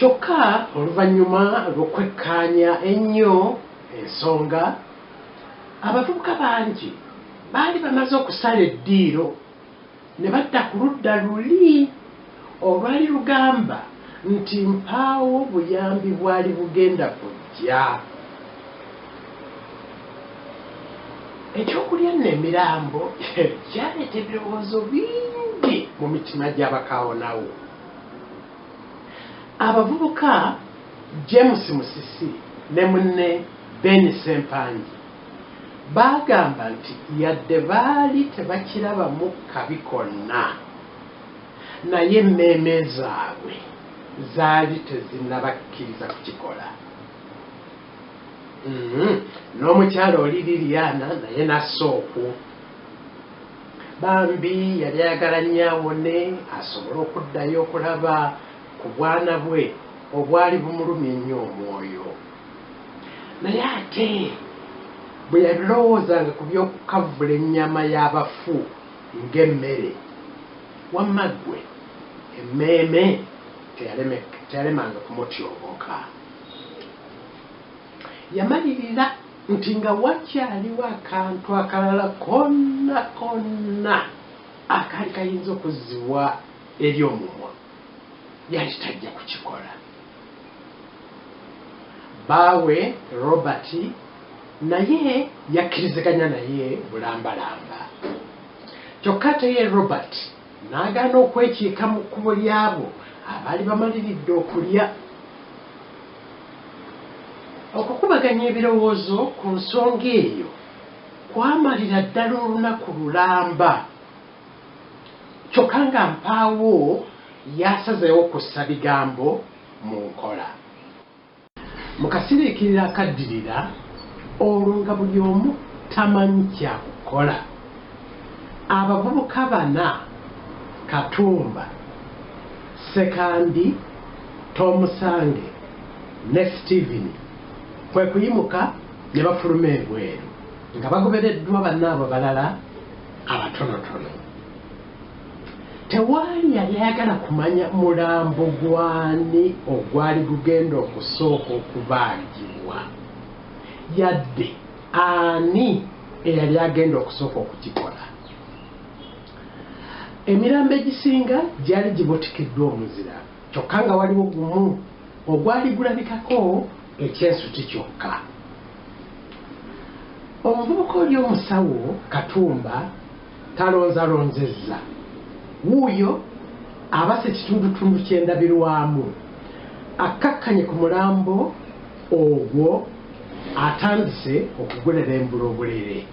kyokka oluvannyuma lw'okwekkaanya ennyo ensonga abavubuka bangi baali bamaze okusala eddiiro ne badda ku ludda luli olwali lugamba nti mpaawo buyambi bwali bugenda kujja. Ekyokulya n'emirambo kyaleeta ebirowoozo bingi mu mitima gy'abakaawonawo. Abavubuka James Musisi ne munne Ben Sempangi baagamba nti yadde baali tebakirabamu kabi konna, naye emmeeme zaabwe zaali tezinnabakkiriza kukikola. N'omukyala oli Liliana naye nassa okwo. Bambi yali ayagala nnyo awone asobole okuddayo okulaba ku bwana bwe obwali bumulumye nnyo omwoyo. Naye ate bwe yabirowoozanga ku by'okukavula ennyama y'abafu ng'emmere, wamma ggwe emmeeme teyalemanga kumutyoboka. Yamalirira nti nga wakyaliwo akantu akalala konna konna akaali kayinza okuzzibwa eri omumwa, yali tajja kukikola. Baawe Robert naye yakkiriziganya naye bulambalamba. Kyokka ate ye Robert n'agaana okwekiika mu kkubo lyabo abaali bamaliridde okulya. Okukubaganya ebirowoozo ku nsonga eyo kwamalira ddala olunaku lulamba, kyokka nga mpaawo yasazeewo kussa bigambo mu nkola. Mu kasiriikiriro akaddirira olwo nga buli omu tamanyi kyakukola, abavubuka bana Katumba, Sekandi, Tomusange ne Steven kwe kuyimuka ne bafuluma ebweru nga bagobereddwa bannaabo balala abatonotono. Tewaali yali ayagala kumanya mulambo gwani ogwali gugenda okusooka okubaagibwa, yadde ani eyali agenda okusooka okukikola. Emirambo egisinga gyali gibutikiddwa omuzira, kyokka nga waliwo gumu ogwali gulabikako ekyensuti kyokka. Omuvubuka oli omusawo Katumba talonzalonzezza, wuuyo abasa ekitundutundu ky'endabirwamu akkakkanye ku mulambo ogwo atandise okugulera embula obulere.